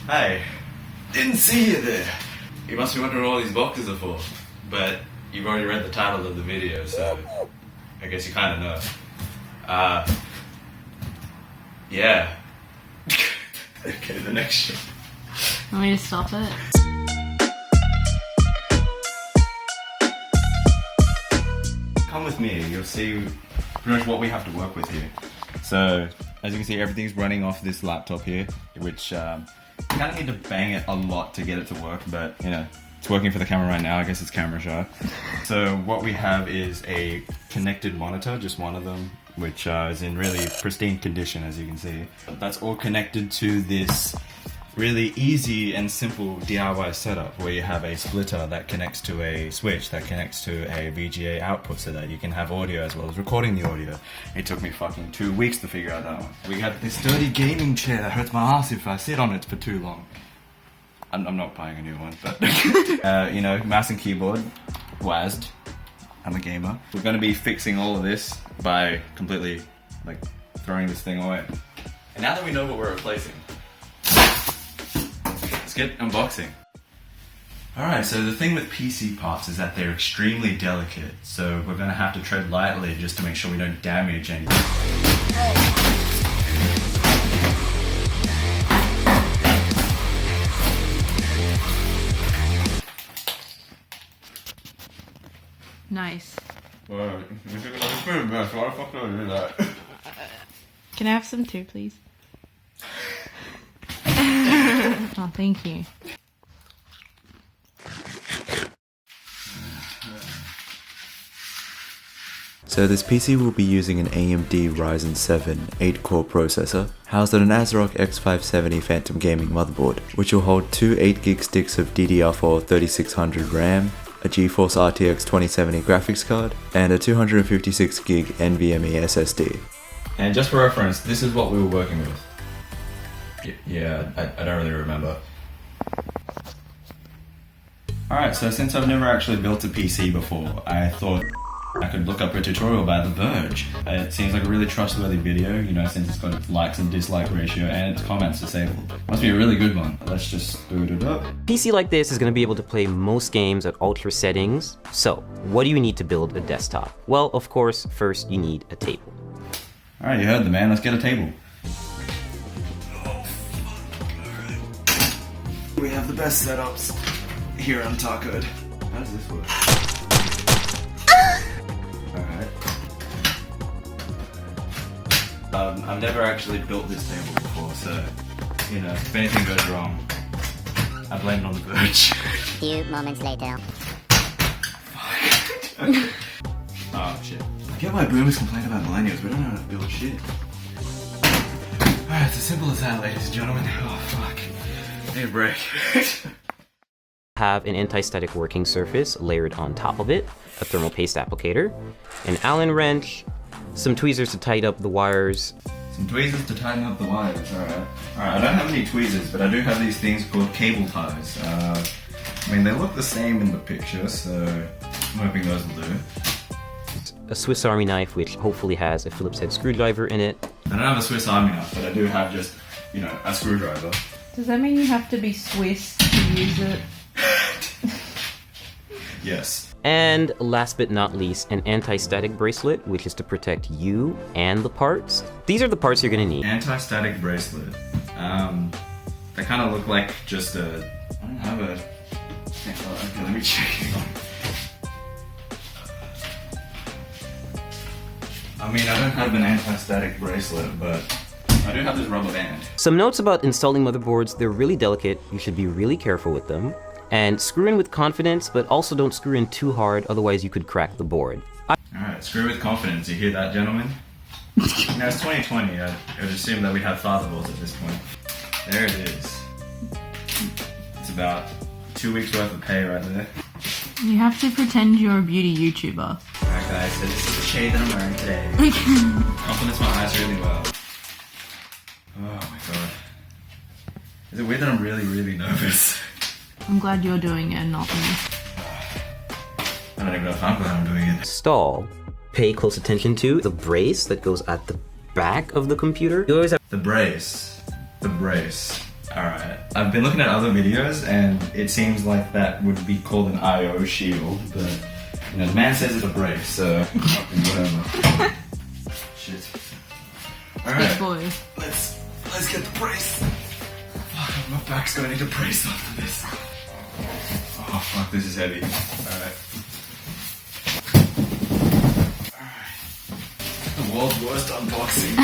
Hey, didn't see you there. You must be wondering what all these boxes are for. But you've already read the title of the video, so I guess you kind of know. Yeah. Okay, the next shot. Want me to stop it? Come with me, you'll see pretty much what we have to work with here. So, as you can see, everything's running off this laptop here, which you kind of need to bang it a lot to get it to work, but you know, it's working for the camera right now. I guess it's camera shy. So what we have is a connected monitor, just one of them, which is in really pristine condition, as you can see. That's all connected to this really easy and simple DIY setup where you have a splitter that connects to a switch that connects to a VGA output so that you can have audio as well as recording the audio. It took me fucking 2 weeks to figure out that one. We have this dirty gaming chair that hurts my ass if I sit on it for too long. I'm not buying a new one, but you know, mouse and keyboard, WASD. I'm a gamer. We're going to be fixing all of this by completely like throwing this thing away. And now that we know what we're replacing, let's get unboxing. Alright, so the thing with PC parts is that they're extremely delicate, so we're going to have to tread lightly just to make sure we don't damage anything. Nice. Well, it's pretty best. Why the fuck do I do that? Can I have some too, please? Oh, thank you. So this PC will be using an AMD Ryzen 7 8-core processor, housed on an ASRock X570 Phantom Gaming motherboard, which will hold two 8GB sticks of DDR4 3600 RAM, a GeForce RTX 2070 graphics card, and a 256GB NVMe SSD. And just for reference, this is what we were working with. Yeah, I don't really remember. Alright, so since I've never actually built a PC before, I thought I could look up a tutorial by The Verge. It seems like a really trustworthy video, you know, since it's got its likes and dislike ratio and its comments disabled. Must be a really good one. Let's just boot it up. PC like this is going to be able to play most games at ultra settings. So, what do you need to build a desktop? Well, of course, first you need a table. Alright, you heard the man, let's get a table. We have the best setups here on Tacoed. How does this work? Alright. I've never actually built this table before, so, you know, if anything goes wrong, I blame it on The Verge. Few moments later. Oh shit. I get why boomers complain about millennials, we don't know how to build shit. Alright, it's as simple as that, ladies and gentlemen. Oh fuck. Need a break. Have an anti-static working surface layered on top of it, a thermal paste applicator, an Allen wrench, some tweezers to tighten up the wires. Some tweezers to tighten up the wires, alright. Alright, I don't have any tweezers, but I do have these things called cable ties. I mean, they look the same in the picture, so I'm hoping those will do. A Swiss Army knife, which hopefully has a Phillips head screwdriver in it. I don't have a Swiss Army knife, but I do have just, you know, a screwdriver. Does that mean you have to be Swiss to use it? Yes. And last but not least, an anti-static bracelet, which is to protect you and the parts. These are the parts you're gonna need. Anti-static bracelet. They kind of look like just a... I don't have a... Okay, let me check it. I mean, I don't have an anti-static bracelet, but I do have this rubber band. Some notes about installing motherboards: they're really delicate, you should be really careful with them. And screw in with confidence, but also don't screw in too hard, otherwise you could crack the board. Alright, screw with confidence, you hear that, gentlemen? You know, it's 2020, I would assume that we'd have fatherboards at this point. There it is. It's about 2 weeks worth of pay right there. You have to pretend you're a beauty YouTuber. Alright guys, so this is the shade that I'm wearing today. Compliments my eyes really well. Oh my god. Is it weird that I'm really, really nervous? I'm glad you're doing it and not me. I don't even know if I'm glad I'm doing it. Install. Pay close attention to the brace that goes at the back of the computer. You always have The brace. The brace. Alright, I've been looking at other videos and it seems like that would be called an IO shield, but you know, the man says it's a brace, so whatever. Shit. Big Alright, boy. let's get the brace. Fuck, my back's gonna need a brace after this. Oh fuck, this is heavy. Alright. The world's worst unboxing.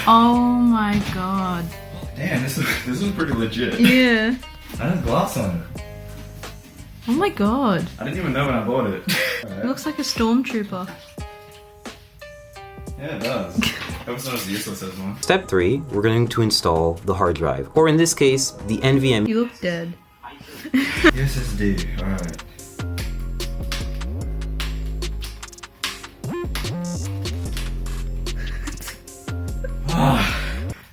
Oh my god. Damn, this was pretty legit. Yeah. I had glass on it. Oh my god. I didn't even know when I bought it. It looks like a stormtrooper. Yeah, it does. Hope it's not as useless as one. Step 3, we're going to install the hard drive, or in this case, the NVMe. You look dead. SSD, alright.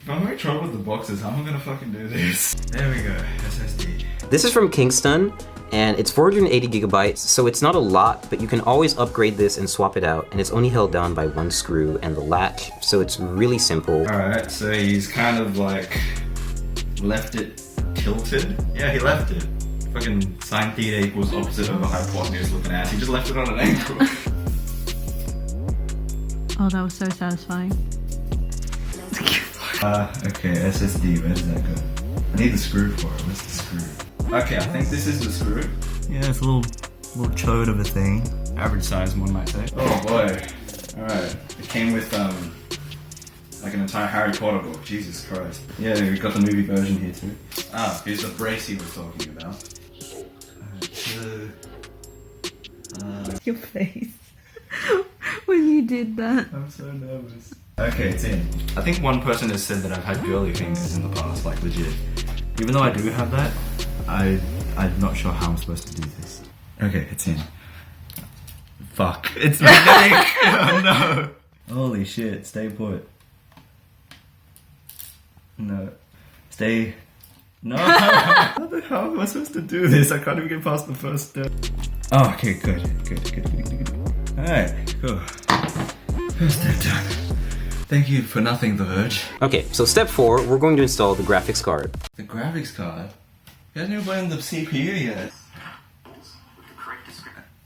If I'm having trouble with the boxes, how am I gonna fucking do this? There we go, SSD. This is from Kingston, and it's 480 gigabytes, so it's not a lot, but you can always upgrade this and swap it out, and it's only held down by one screw and the latch, so it's really simple. Alright, so he's kind of like left it tilted. Yeah, he left it. Fucking sine theta equals opposite of a hypotenuse looking ass. He just left it on an angle. Oh, that was so satisfying. Okay, SSD, where does that go? I need the screw for it. Where's the screw? Okay, I think this is the screw. Yeah, it's a little chode of a thing. Average size, one might say. Oh boy. Alright. It came with like an entire Harry Potter book. Jesus Christ. Yeah, we got the movie version here too. Ah, here's the brace he was talking about. Your face. When you did that. I'm so nervous. Okay, it's in. I think one person has said that I've had girly fingers in the past, like legit. Even though I do have that, I'm not sure how I'm supposed to do this. Okay, it's in. Fuck. It's magnetic! Oh no! Holy shit, stay put. No. Stay. No! How the hell am I supposed to do this? I can't even get past the first step. Oh, okay, good. Alright, cool. First step done. Thank you for nothing, The Verge. Okay, so step 4, we're going to install the graphics card. The graphics card? You haven't even put in the CPU yet.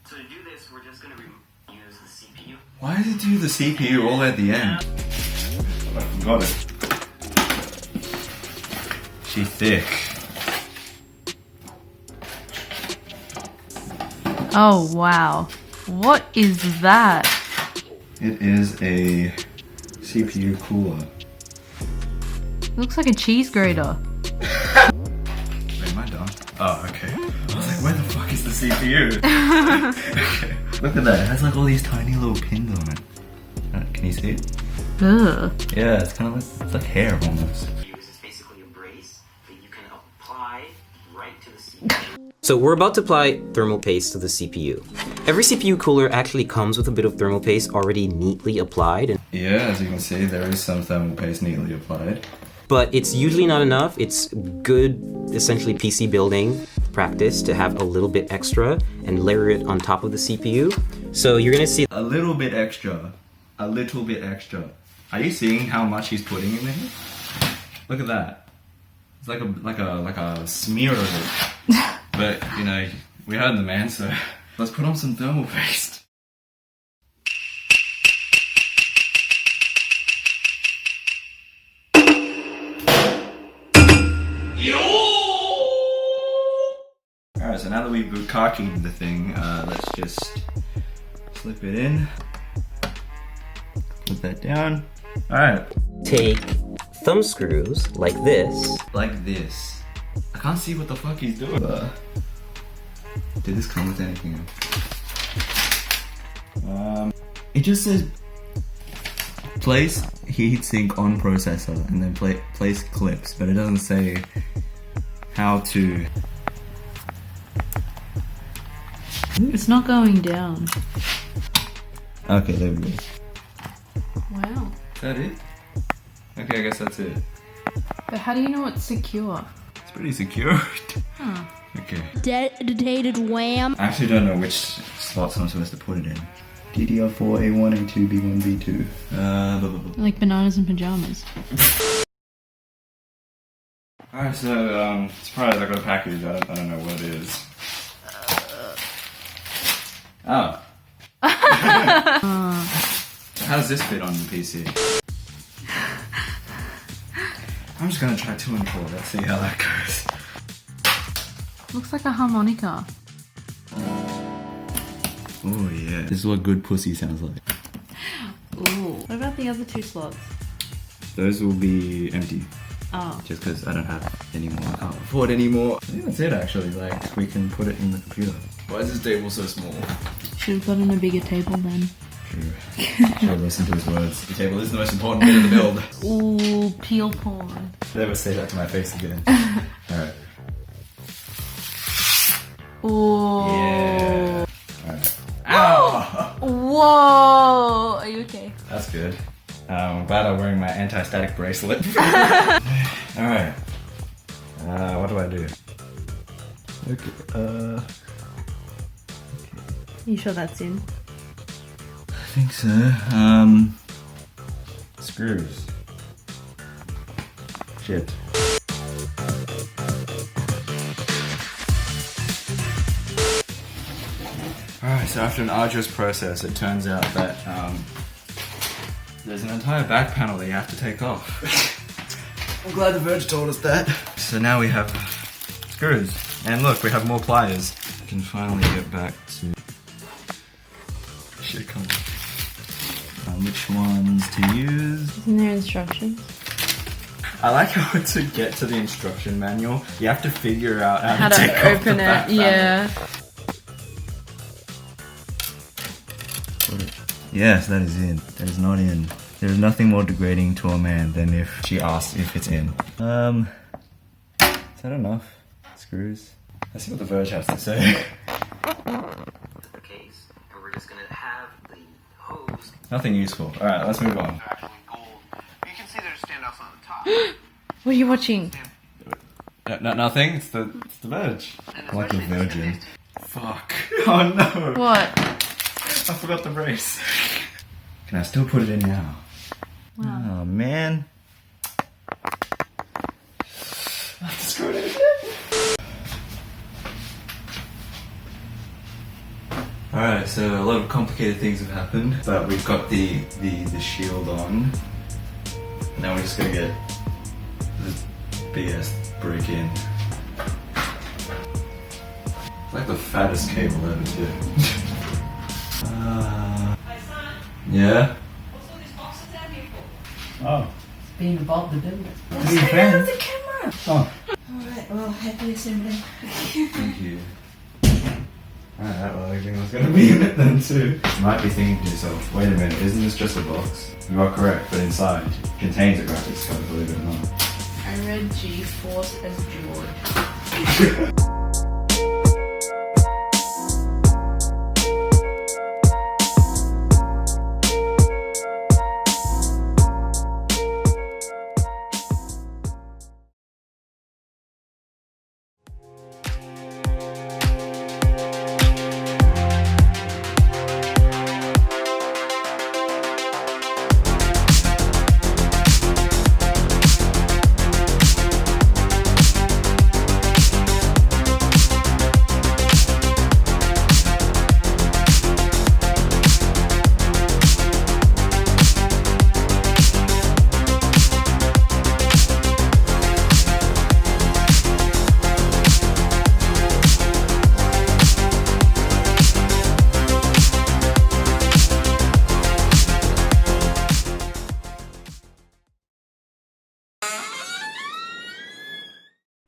So to do this, we're just going to use the CPU. Why does it do the CPU all at the end? I forgot it. She's thick. Oh wow. What is that? It is a CPU cooler. It looks like a cheese grater. Wait, am I done? Oh, okay. I was like, where the fuck is the CPU? Okay. Look at that. It has like all these tiny little pins on it. Can you see it? Ugh. Yeah, it's kind of like, it's like hair almost. It's basically a brace that you can apply right to the CPU. So we're about to apply thermal paste to the CPU. Every CPU cooler actually comes with a bit of thermal paste already neatly applied. Yeah, as you can see, there is some thermal paste neatly applied. But it's usually not enough. It's good, essentially PC building practice to have a little bit extra and layer it on top of the CPU. So you're gonna see A little bit extra. A little bit extra. Are you seeing how much he's putting in there? Look at that. It's like a smear of it. But you know, we heard the man, so let's put on some thermal paste. Alright, so now that we've bukkakied the thing, let's just slip it in. Put that down. Alright. take thumb screws like this. Like this. I can't see what the fuck he's doing. Did this come with anything else? It just says place heatsink on processor and then place clips, but it doesn't say how to. It's not going down. Okay, there we go. Wow. Is that it? Okay, I guess that's it. But how do you know it's secure? It's pretty secure. Huh. Okay. Dedicated wham. I actually don't know which slots I'm supposed to put it in. DDR4, A1, A2, B1, B2. Blah, blah, blah. Like bananas and pajamas. Alright, so, surprise, I got a package. I don't know what it is. Oh. How does this fit on the PC? I'm just gonna try 2 and 4. Let's see how that goes. Looks like a harmonica. Oh yeah. This is what good pussy sounds like. Ooh. What about the other 2 slots? Those will be empty. Oh. Just because I don't have any more. I can't afford any more. I think that's it actually. Like, we can put it in the computer. Why is this table so small? Should have gotten a bigger table then. True. Should have listened to his words. The table is the most important bit of the build. Ooh, peel porn. Never say that to my face again. Alright. Ooh. Yeah. Alright. Ow! Whoa! Are you okay? That's good. I'm glad I'm wearing my anti-static bracelet. Alright. What do I do? Okay, You sure that's in? I think so. Screws. Shit. Alright, so after an arduous process, it turns out that, there's an entire back panel that you have to take off. I'm glad the Verge told us that. So now we have screws. And look, we have more pliers. We can finally get back to... Shit, come on. Which ones to use? Isn't there instructions? I like how to get to the instruction manual, you have to figure out how to take off open the it, back panel. yeah. Yes, that is in. That is not in. There is nothing more degrading to a man than if she asks if it's in. Is that enough? Screws? Let's see what the Verge has to say. The case, and we're just gonna have the hose. Nothing useful. Alright, let's move on. Actually gold. You can see there's standoffs on the top. What are you watching? Nothing? It's the Verge. And Like a especially the virgin. standoffs. Fuck. Oh no! What? I forgot the brace. Can I still put it in now? Wow. Oh man. I screwed it again. Alright, so a lot of complicated things have happened, but we've got the shield on. Now we're just gonna get this big ass brick in. It's like the fattest cable ever too. Yeah? Oh. Being involved in doing it. Are you a fan? Oh. Alright, well, happy assembly. Thank you. Alright, well, everything was gonna be in it then too. You might be thinking to yourself, wait a minute, isn't this just a box? You are correct, but inside it contains a graphics card, believe it or not. I read G-Force as George.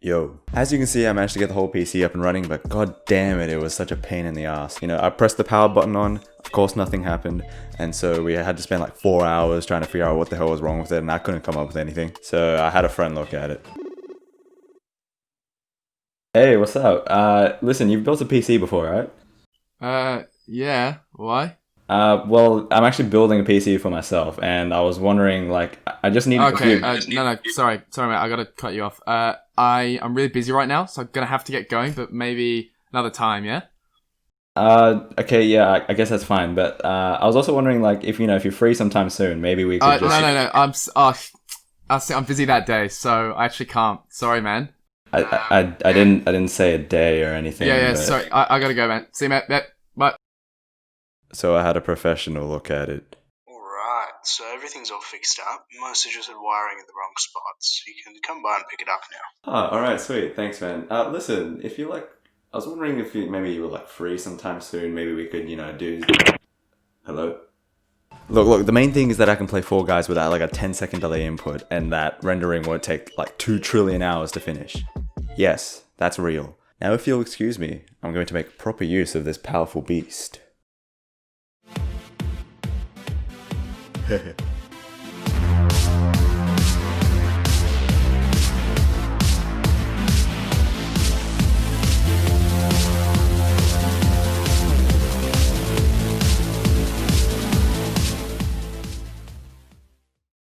Yo, as you can see, I managed to get the whole PC up and running, but god damn it, it was such a pain in the ass. You know, I pressed the power button on, of course nothing happened, and so we had to spend like 4 hours trying to figure out what the hell was wrong with it, and I couldn't come up with anything. So I had a friend look at it. Hey, what's up? Listen, you've built a PC before, right? Yeah. Why? Well, I'm actually building a PC for myself, and I was wondering, like, I just need Okay, a few... no, sorry, mate, I gotta cut you off. I'm really busy right now, so I'm gonna have to get going, but maybe another time, yeah? Okay, yeah, I guess that's fine, but, I was also wondering, like, if you're free sometime soon, maybe we could just... No, I'm busy that day, so I actually can't. Sorry, man. I didn't say a day or anything. Yeah, but- sorry. I gotta go, man. See you, mate. Bye. So I had a professional look at it. Alright, so everything's all fixed up. Mostly just had wiring in the wrong spots. You can come by and pick it up now. Oh, alright, sweet. Thanks, man. Listen, if you like, I was wondering if maybe you were like free sometime soon. Maybe we could, do. Hello? Look, the main thing is that I can play Fall Guys without like a 10-second delay input, and that rendering won't take like 2 trillion hours to finish. Yes, that's real. Now if you'll excuse me, I'm going to make proper use of this powerful beast.